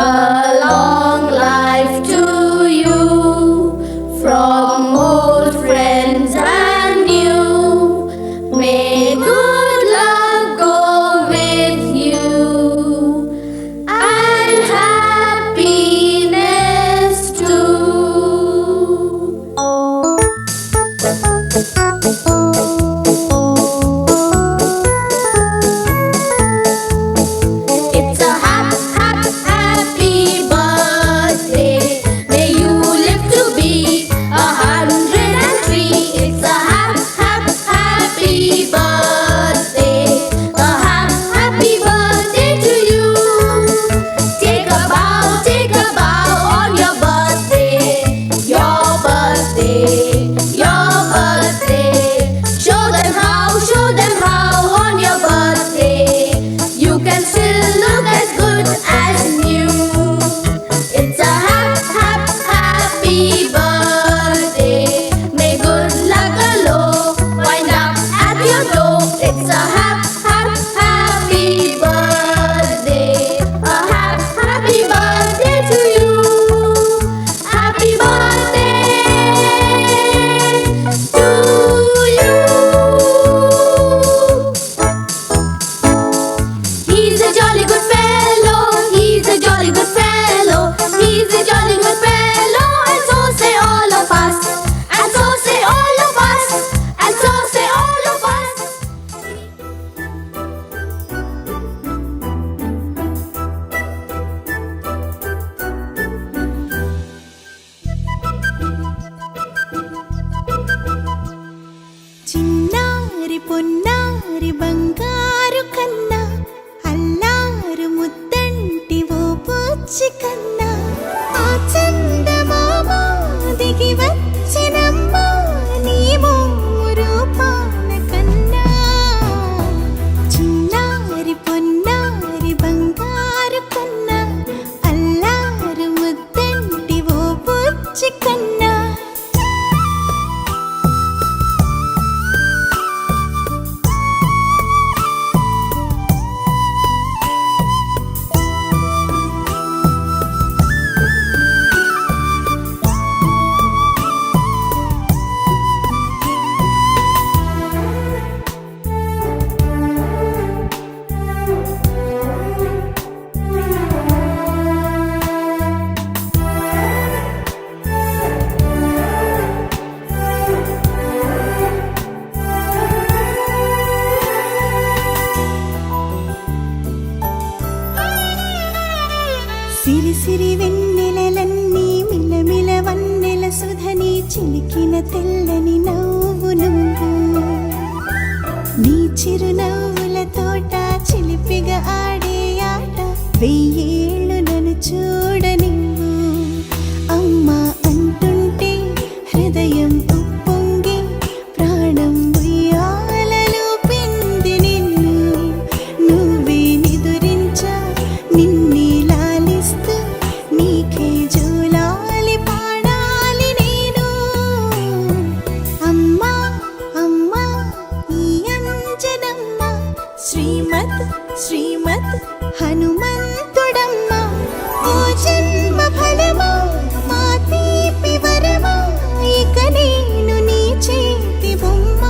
A long life to you from old friends and new. May good luck go with you and happiness too. It's a happy birthday. May you live to be 103. It's a happy birthday. A happy birthday to you. Take a bow on your birthday. Your birthday, your birthday. Show them how on your birthday you can still look as good as new. It's a happy birthday. May good luck galore wind up at your door. It's a happy birthday. A happy birthday to you. Happy birthday to you. He's a jolly good fellow. He's a jolly good fellow. He's a jolly good fellow. And so say all of us. And so say all of us. And so say all of us. చిన్నారి పొన్నారి బంగారు కన్నా అల్లారు ముద్దంటి ఓ పూచి కన్నా ఆ చందమామ దిగి వచ్చినమ్మ నీ రూపాల కన్నా చిన్నారి పొన్నారి బంగారు కన్నా అల్లారు ముద్దంటి ఓ పూచి కన్నా సిరి సిరి వెన్నెలలన్నీ మిలమిల వన్నెల సుధని చిలికిన తెల్లని నవ్వు నువ్వు నీ చిరునవ్వుల తోట చిలిపిగా ఆడే ఆట వెయ్యేళ్ళు నన్ను చూడనివ్వు అమ్మా అంటుంటే హృదయం ఉప్పొంగి ప్రాణం ఉయ్యాలలో పిండి నిన్ను నువ్వే నిదురించా నిన్నే లాలిస్తూ నీకే జోలాలి పాడాలి నేను అమ్మా అమ్మా ఈ అంజనమ్మ శ్రీమత్ హనుమంతుడమ్మ ఓ జన్మ ఫలమా మా తీపి వరమా ఇక నేను నీ చేతి బొమ్మ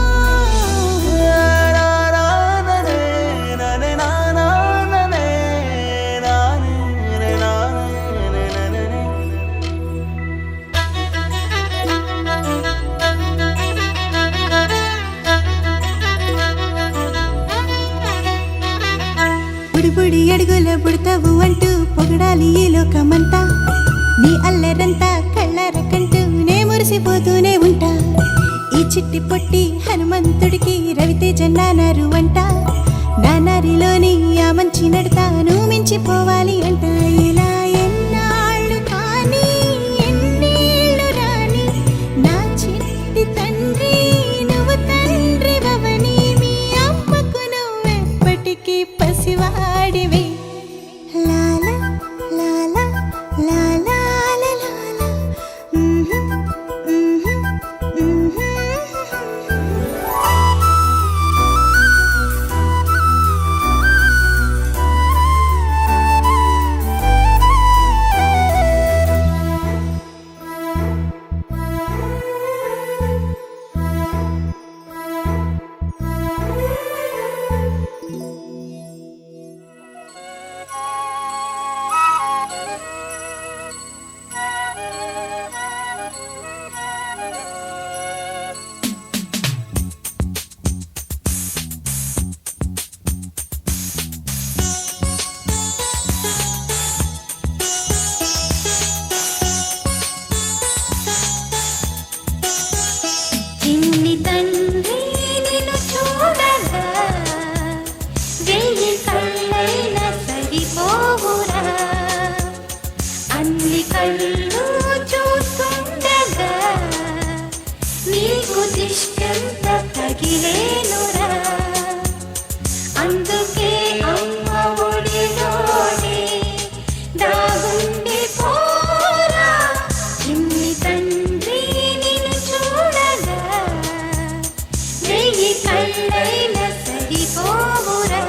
బుడి అడుగుల బుడతావు అంటూ పొగడాలి ఈ లోకమంతా నీ అల్లరంతా కళ్ళారకంటూ నే మురిసిపోతూనే ఉంటా ఈ చిట్టి పొట్టి హనుమంతుడికి రవితేజ నానారు అంట నానారిలోని ఆ మంచి నడతాను మించిపోవాలి అంట ఇలా ఎన్నాళ్ళు కానీ ఎన్నేళ్ళు రాని నా చిట్టి తండ్రి నువ్వు తండ్రి భవని మీ అమ్మకు నువ్వెప్పటికీ పసివాడివి లాలా లాలా లాలా లాలా అన్ని కళ్ళు చూస్తుండగా నీకు దిష్టంత తగిలేనురా. అందుకే అమ్మ ఒడిలోనే దాగుండి పోరా. చిన్ని తండ్రి నిన్ను చూడగా వెయ్యి కళ్ళైన సరిపోవురా.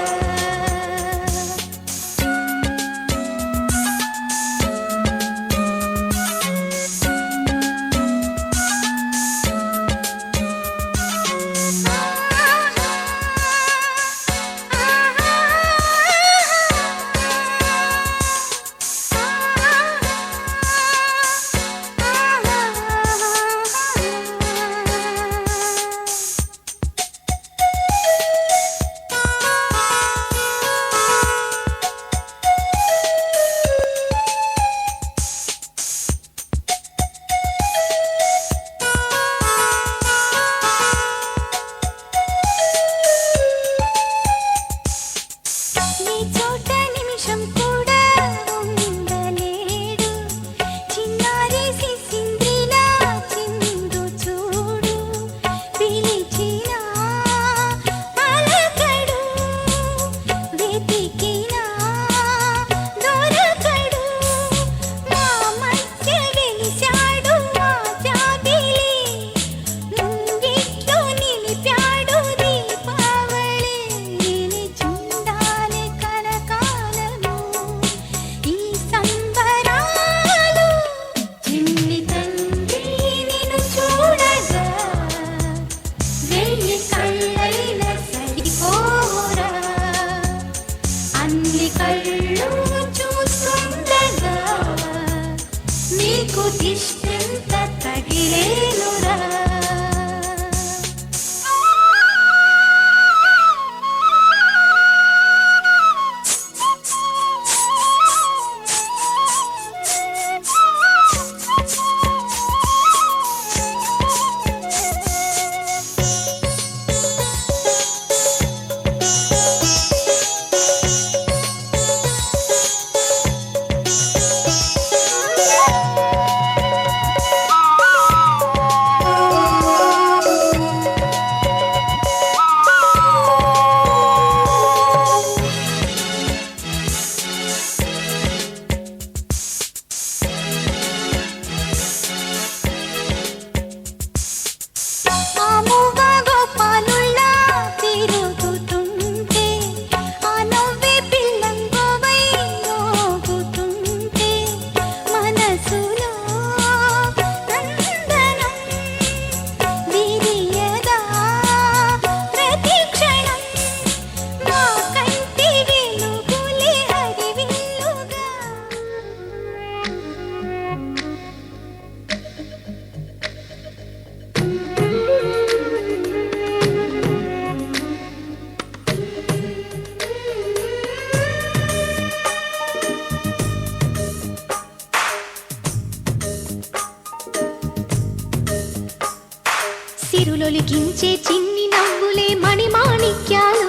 సిరులొలికించే చిన్ని నవ్వులే మణిమాణిక్యాలు,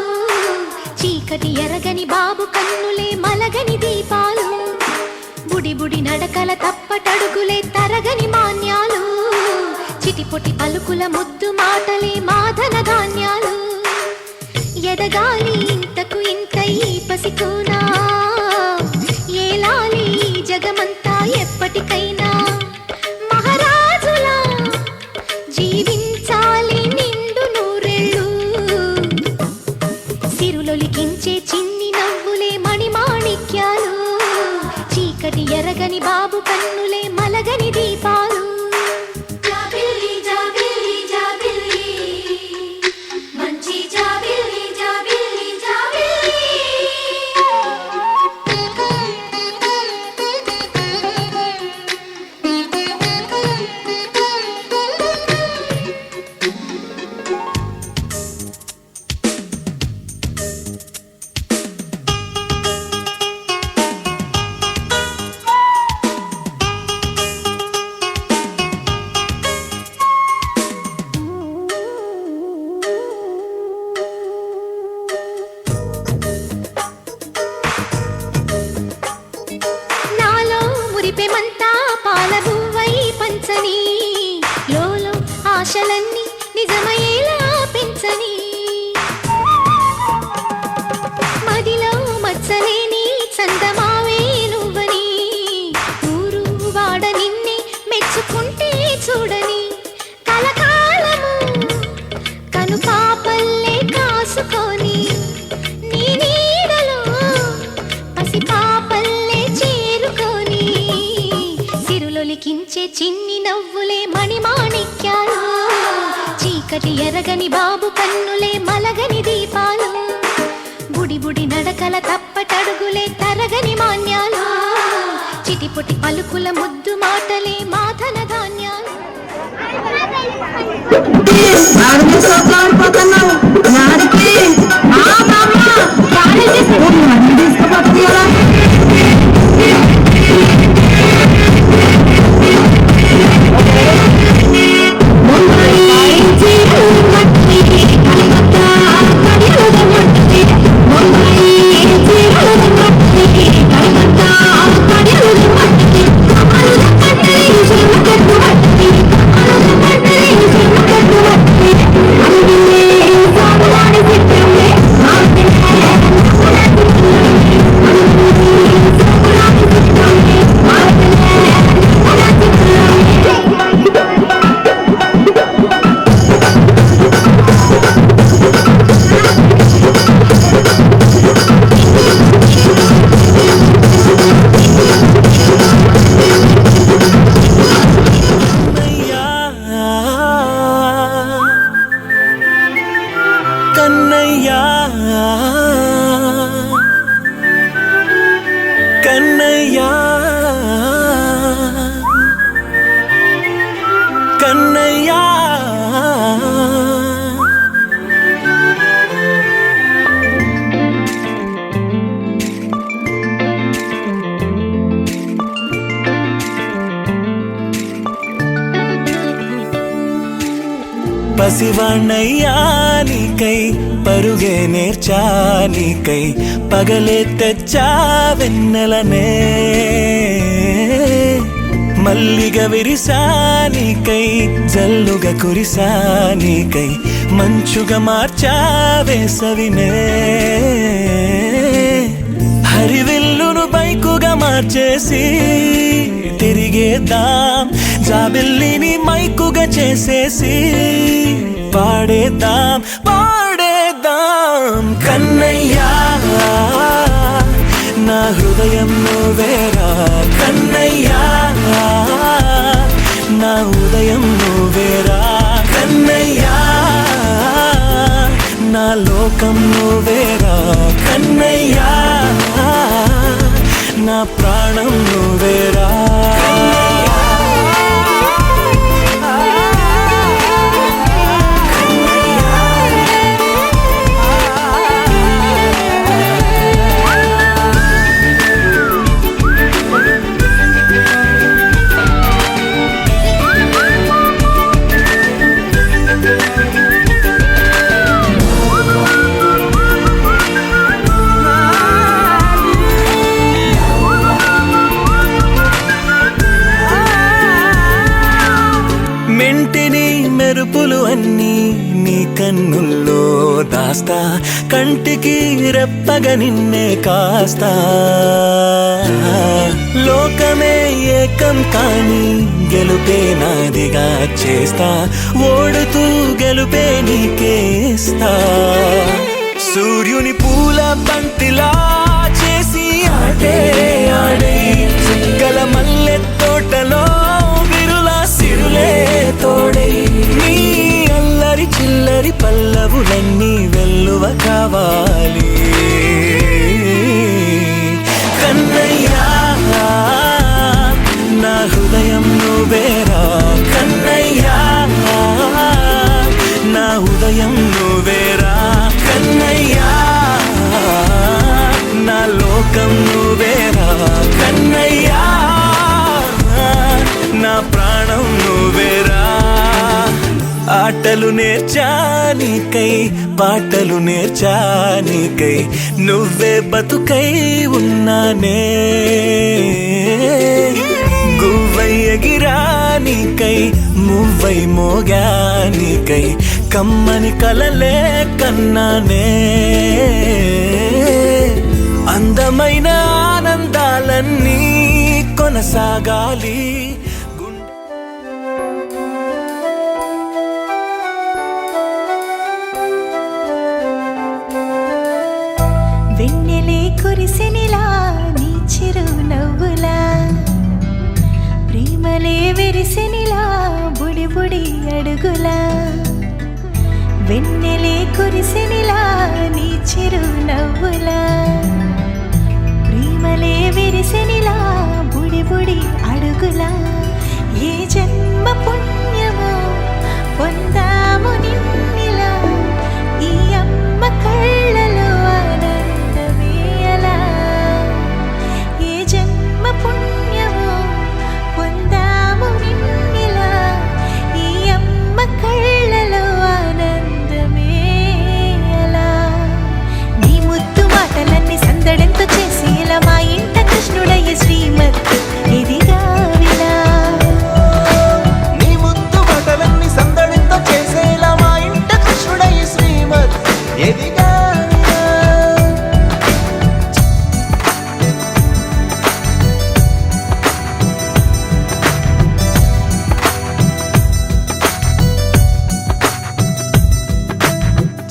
చీకటి ఎరగని బాబు కన్నులే మలగని దీపాలు, బుడి బుడి నడకల తప్పటడుగులే తరగని మాన్యాలు, చిటిపొటి పలుకుల ముద్దు మాటలే మాధన ధాన్యాలు. ఎదగాలి ఇంతకు ఇంత ఈ పసికోనా, ఏలాలి జగమంతా ఎప్పటికైనా, మహారాజులా జీవించాలి నిండు నూరెళ్ళు. సిరులొలికించే చిన్ని నవ్వులే మణిమాణిక్యాలు, చీకటి ఎరగని బాబు కన్నులే మలగని దీపాలు. జాబిల్లి జాబిల్లి జాబిల్లి మంచి జాబిల్లి జాబిల్లి జాబిల్లి. జగమంతా పాలబువ్వై పంచని లోలో ఆశలన్నీ నిజమయ్యేలా పెంచని మదిలో మచ్చలేని చందమావే నువ్వని ఊరు వాడ నిన్నే మెచ్చుకుంటే చూడని కలకాలము కను పాపల్లే కాసుకొని నీ నీడలో పసి పాపల్లే చేరుకొని సిరులొలికించే చిన్ని నవ్వులే మణిమాణిక్యాలు చీకటి ఎరగని బాబు కన్నులే మలగని దీపాలు బుడి బుడి నడకల తప్పటడుగులే తరగని మాన్యాలు చిటిపుటి పలుకుల ముద్దు మాటలే మాధన ధాన్యాలు పసివాణ్ణయ్యా నీకై పరుగే నేర్చా నీకై పగలే తెచ్చా వెన్నెలనే మల్లిగ విరిసా నీకై జల్లుగా కురిసా నీకై మంచుగా మార్చా వేసవినే హరివిల్లును బైకుగా మార్చేసి తిరిగేద్దాం జాబిల్లిని మైకుగా చేసేసి పాడేద్దాం పాడేద్దాం కన్నయ్యా నా హృదయం నువ్వేరా కన్నయ్యా నా ఉదయం నువ్వేరా కన్నయ్యా నా లోకం నువ్వేరా కన్నయ్యా నా ప్రాణం నువ్వేరా మెంటిని మెరుపులు అన్నీ నీ కన్నుల్లో దాస్తా కంటికి రెప్పగా నిన్నే కాస్తా లోకమే ఏకం కాని గెలుపే నాదిగా చేస్తా ఓడుతూ గెలుపే నీకేస్తా సూర్యుని పూల బంతిలా చేసి ఆడే ఆడే చుక్కల మల్లె తోటలో సిరులే తోడై నీ అల్లరి చిల్లరి పల్లవులన్నీ వెల్లువ కావాలి కన్నయ్యా నా హృదయం నువ్వేరా కన్నయ్యా నా ఉదయం నువ్వేరా కన్నయ్యా నా లోకం నువ్వేరా కన్నయ్యా నా ప్రాణం నువ్వేరా ఆటలు నేర్చా నీకై పాటలు నేర్చా నీకై నువ్వే బతుకై ఉన్నానే మువ్వై మోగానికై కమ్మని కలలే కన్నానే అందమైన ఆనందాలన్నీ కొనసాగాలి వెన్నెలే కురిసెనిలా నీ చిరు నవ్వులా ప్రేమలే విరిసెనిలా బుడి బుడి అడుగులా వెన్నెలే కురిసెనిలా నీ చిరు నవ్వులా ప్రేమలే విరిసెనిలా బుడి బుడి అడుగులా ఏ జన్మ పుణ్యమో పొందాము నిన్నిలా ఈ అమ్మ కళ్ళలో ఆనందమే అలా ఏ జన్మ పుణ్యమో పొందాము నిన్నిలా ఈ అమ్మ కళ్ళలో ఆనందమే అలా నీ ముద్దు మాటలన్నీ సందడెంతో చేసి ఇలా మా ఇంట కృష్ణుడయ్య శ్రీమత్ ఇదిగా విలా నీ ముద్దు మాటలన్నీ సందడితో చేసేలా మా ఇంట కృష్ణుడయ్య శ్రీమత్ ఎదిగా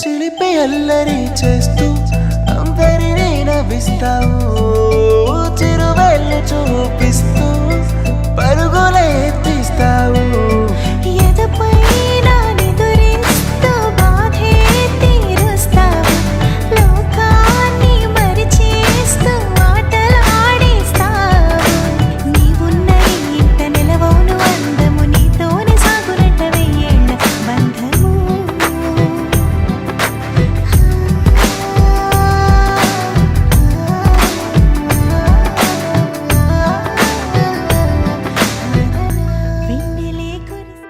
చిలిపి అల్లరి చేస్తూ అందరినీ నవ్విస్తావు చిరువెళ్ళు చూపిస్తూ పరుగులే తీస్తావు ఎదపై నా నిదురిస్తూ బాధే తీరుస్తావు లోకాన్ని మరిచేస్తూ ఆటలాడిస్తావు నీవున్న ఈ ఇంట నిలవవును అందము నీతోనే సాగునట వెయ్యేళ్ళ బంధము వెన్నెలే కురిసి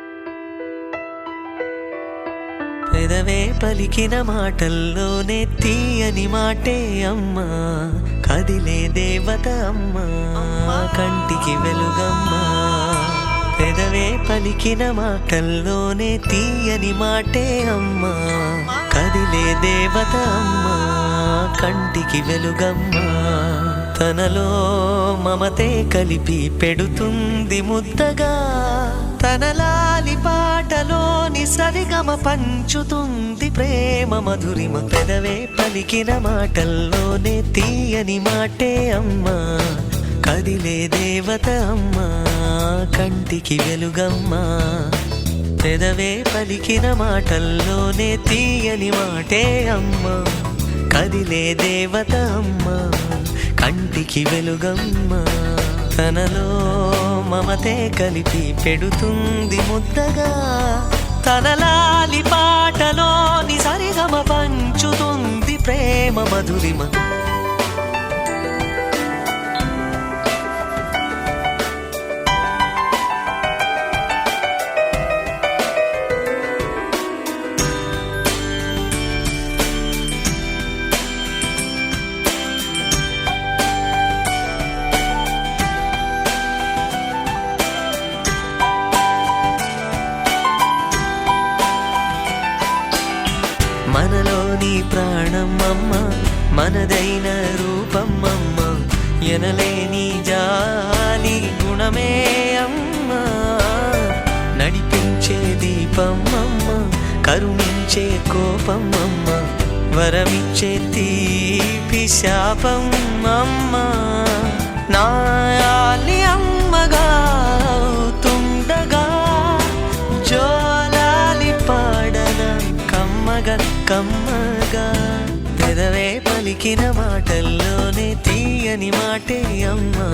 పెదవే పలికిన మాటల్లోనే తీయని మాటే అమ్మా కదిలే దేవత అమ్మా కంటికి వెలుగమ్మా పెదవే పలికిన మాటల్లోనే తీయని మాటే అమ్మా కదిలే దేవత అమ్మా కంటికి వెలుగమ్మా తనలో మమతే కలిపి పెడుతుంది ముద్దగా తనలాలి పాటలోని సరిగమ పంచుతుంది ప్రేమ మధురిమ పెదవే పలికిన మాటల్లోనే తీయని మాటే అమ్మా కదిలే దేవత అమ్మా కంటికి వెలుగమ్మా పెదవే పలికిన మాటల్లోనే తీయని మాటే అమ్మా కదిలే దేవత అమ్మా కంటికి వెలుగమ్మా తనలో మమతే కలిపి పెడుతుంది ముద్దగా తనలాలి పాటలోని సరిగమ పంచుతుంది ప్రేమ మధురిమ మనలోని ప్రాణమమ్మ మనదైన రూపమ్మమ్మ ఎనలేని జాలి గుణమే అమ్మ నడిపించే దీపమ్మమ్మ కరుణించే కోపమ్మమ్మ వరమిచ్చే తీపి శాపమ్మమ్మ నాయాలి అమ్మగా అవుతుండగా జోలాలి పాడన కమ్మగా కమ్మగా పెదవే పలికిన మాటల్లోనే తీయని మాటే అమ్మా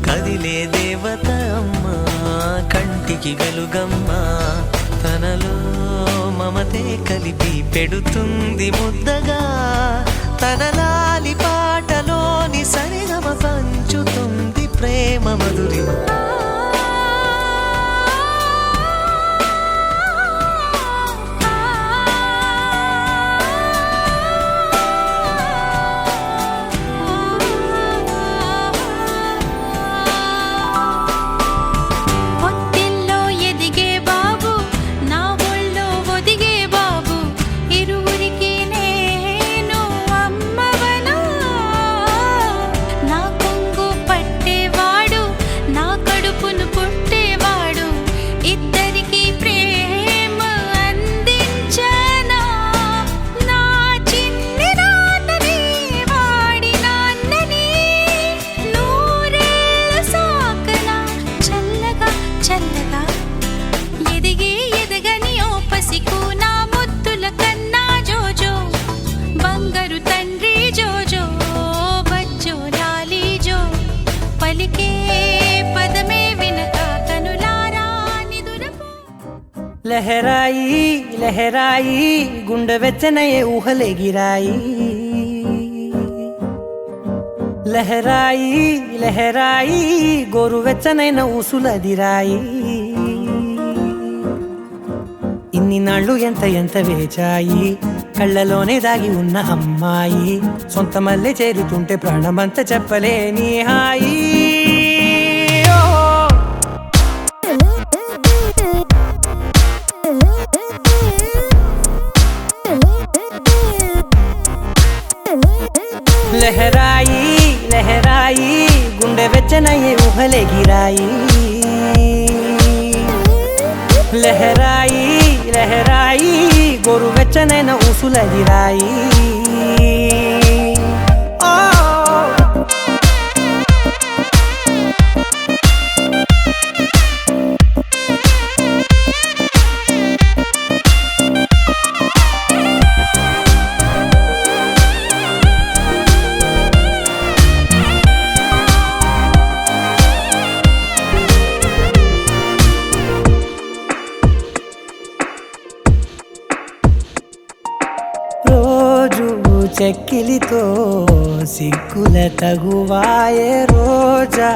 కదిలే దేవత అమ్మా కంటికి వెలుగమ్మా తనలో మమతే కలిపి పెడుతుంది ముద్దగా తనలాలి పాటలోని సరిగమ పంచుతుంది ప్రేమ మధురిమ పొత్తిల్లో ఎదిగి లహరాయి లహరాయి గుండె వెచ్చనయే ఊహలెగిరాయి లహరాయి లహరాయి గోరు వెచ్చనైన ఊసులదిరాయి ఇన్ని నాళ్ళు ఎంత ఎంత వేచాయి కళ్ళలోనే దాగి ఉన్న అమ్మాయి సొంత మల్లె చేరుతుంటే ప్రాణమంతా చెప్పలేని హాయి లహరాయి లహరాయి గుండె వెచ్చనయ్యే ఊహలెగిరాయి లహరాయి లహరాయి గోరు వెచ్చనైన ఊసులదిరాయి రోజు చెక్కిలితో సిగ్గుల తగువాయే రోజా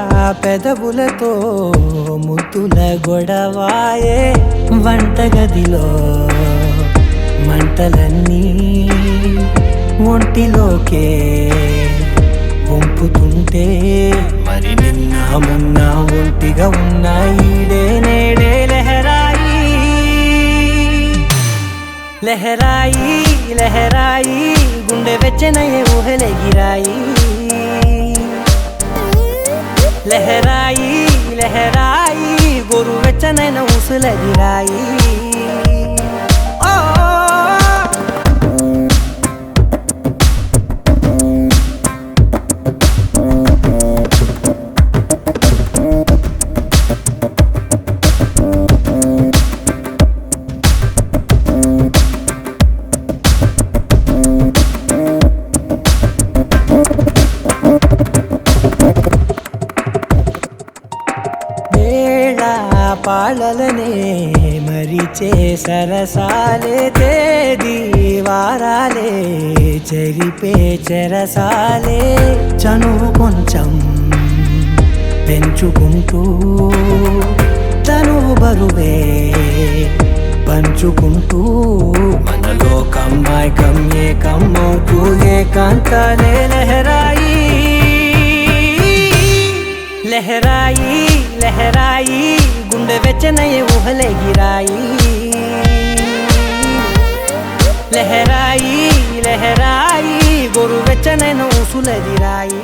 పెదవులతో ముద్దుల గొడవాయే వంటగదిలో మంటలన్నీ ఒంటిలోకే వంపుతుంటే మరి నిన్న మొన్న ఒంటిగా ఉన్నాయి నేడే లహరాయి లహరాయి లహరాయి గుండె వెచ్చనయ్యే ఊహలెగిరాయి లహరాయి లహరాయి గోరు వెచ్చనైన ఊసులదిరాయి పాలలనే మరిచే సరసాలే తేదీ వారాలే చెరిపే చెరసాలే చనువు కొంచెం పెంచుకుంటూ తనువు బరువే పంచుకుంటూ మనలో కమ్మాయికం ఏకమవుతూ ఏకాంతాలే లహరాయి లహరాయి లహరాయి గుండె వెచ్చనయ్యే ఊహలెగిరాయి లహరాయి లహరాయి గోరు వెచ్చనైన ఊసులదిరాయి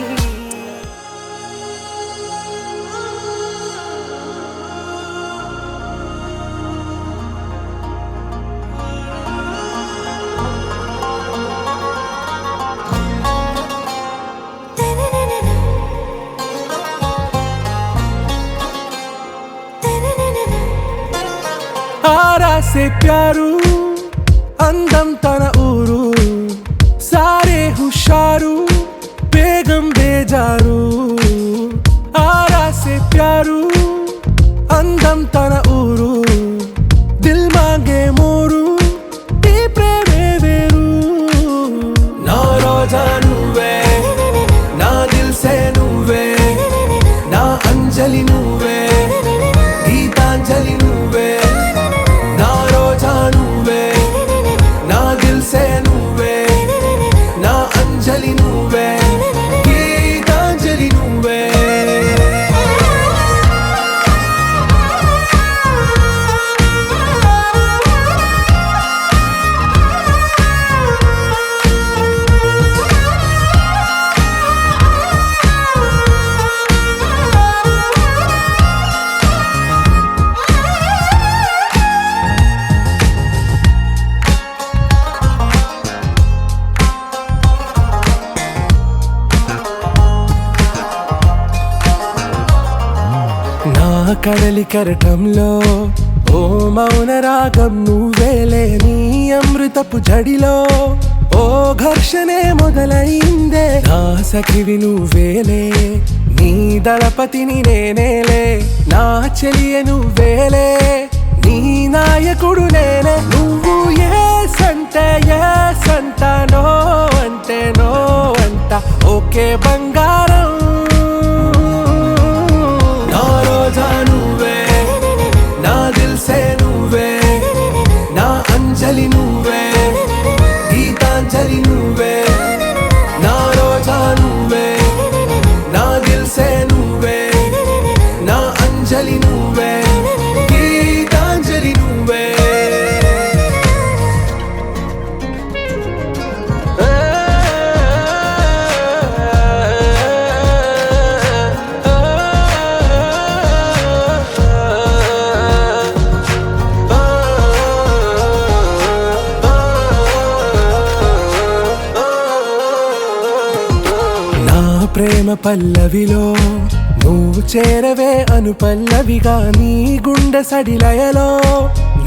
आरा से प्यारू అందం తన ఊరు సారే హుషారు బేగం బేజారు ఆరా సే ప్యారు అందం తన ఊరు దిల్ మాంగే మోరు ఈ ప్రేమే వేరు నా రోజా నువ్వే నా దిల్ సే నువ్వే నా అంజలి నువ్వే గీతాంజలి నువ్వే నా రోజా నువ్వే నా దిల్ సే నువ్వే నా అంజలి నువ్వే గీతాంజలి నువ్వే కడలి కరటంలో ఓ మౌన రాగం నువ్వేలే నీ అమృతపు జడిలో ఓ ఘర్షణే మొదలైందే నా సఖివి నువ్వేలే నీ దళపతిని నేనేలే నా చెలియ నువ్వేలే నీ నాయకుడు నేనే నువ్వు ఎస్ అంటే ఎస్ అంట నో అంటే నో అంట ఓకే బంగారం నా రోజా నువ్వే నా దిల్సే నువ్వే నా అంజలి నువ్వే గీతాంజలి నువ్వే నా రోజా నువ్వే నా దిల్సే నువ్వే నా అంజలి నువ్వే గీతాంజలి నువ్వే నా ప్రేమ పల్లవిలో నువ్వు చేరవే అను పల్లవిగా నీ గుండె సడిలయలో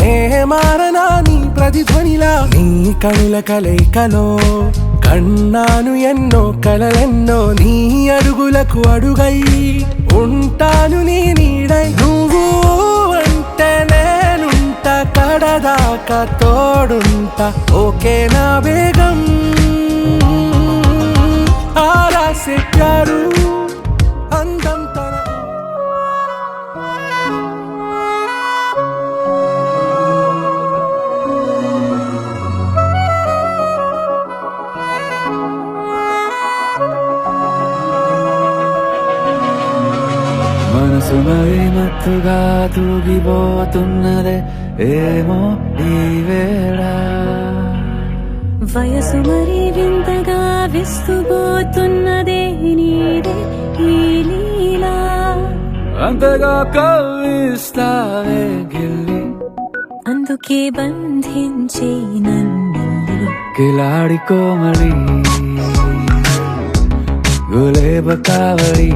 నే మారనా నీ ప్రతిధ్వనిలా నీ కనుల కలయికలో కన్నాను ఎన్నో కలలెన్నో నీ అడుగులకు అడుగై ఉంటాను నీ నీడై నువ్వు అంటే నేనుంట కడదాకా తోడుంటా ఓకే నా బేగం आरा से प्यारू अंदम तना మనసు మరి మత్తుగా తూగిపోతున్నదే ఏమో ఈ వేళ వయసు మరి వింతగా విస్తుపోతున్నదే నీదే ఈ లీలా అంతగా కవ్విస్తావే గిల్లి అందుకే బంధించే నన్ను కిలాడి కోమలి గులేబ కావలి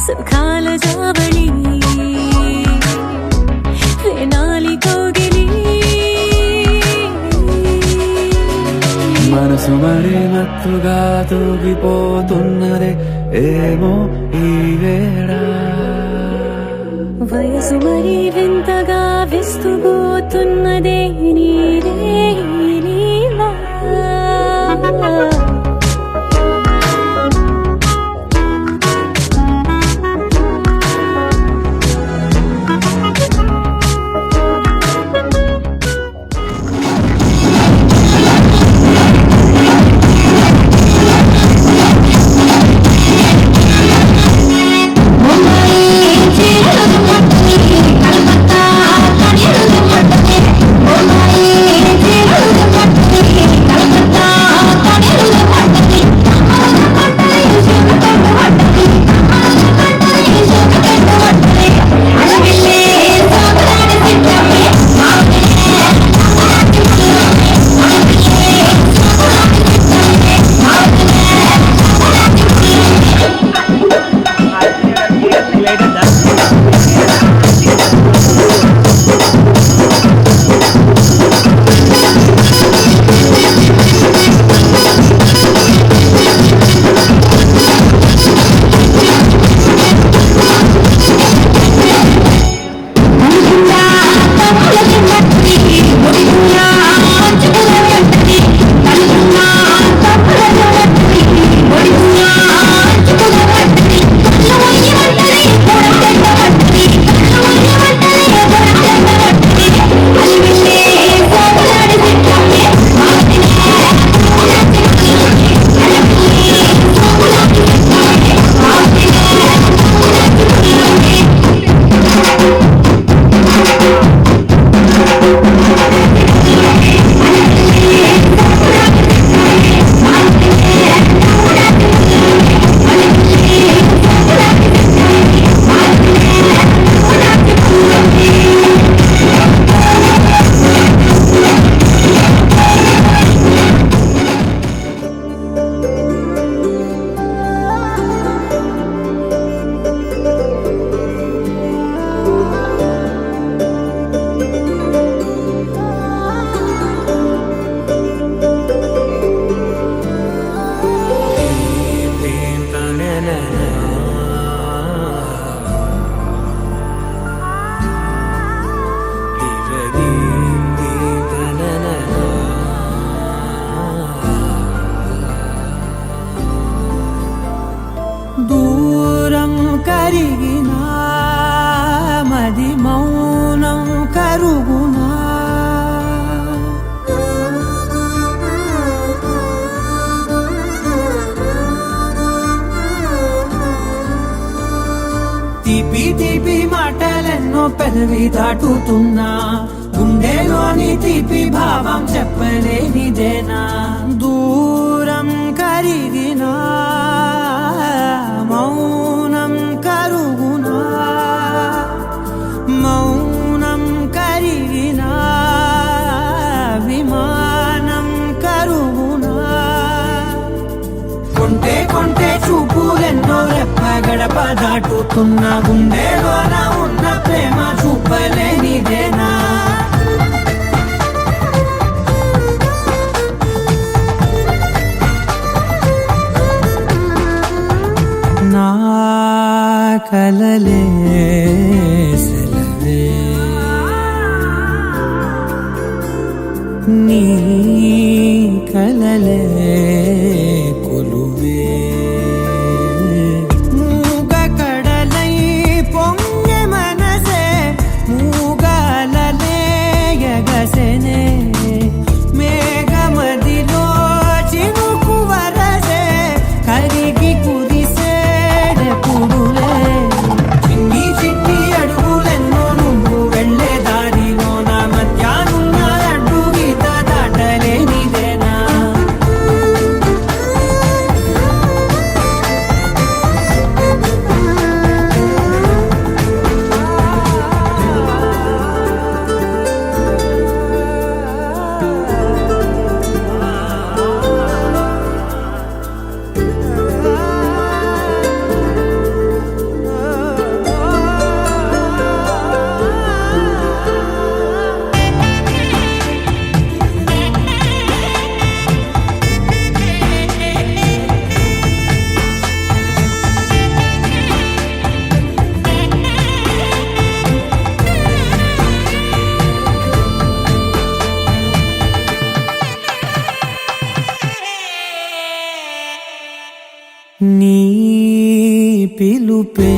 సుఖాల జావళి వేనాలి కోగిలి మనసు మరి మత్తుగా తూగిపోతున్నదే ఏమో ఈ వేళ వయసు మరి వింతగా విస్తుపోతున్నదే నీదే ఈ లీలా Bye. తీపి తీపి మాటలెన్నో పెదవి దాటుతున్నా గుండెలోని తీపి భావం చెప్పలేనిదేనా దూరం కరిగినా మౌనం కరుగునా మౌనం కరిగినా విమానం కరుగునా కొంటే కొంటే చూపులెన్నో రెప్ప గడప దాటుతున్న గుండెలోన ఉన్న ప్రేమ చూపలేనిదేనా నా కలలే సెలవే నీ కలలే కొలువే మూగ కడలై పొంగె మనసే మూగలలే ఎగసెనే మేఘమదిలో చినుకు వరసే కరిగి కుదిసేడెప్పుడులే చిన్ని చిన్ని అడుగులెన్నో నువ్వు వెళ్ళే దారిలో నా మధ్యాహ్నున్న అడ్డు గీత దాటలేనిదేనా నీ పిలుపే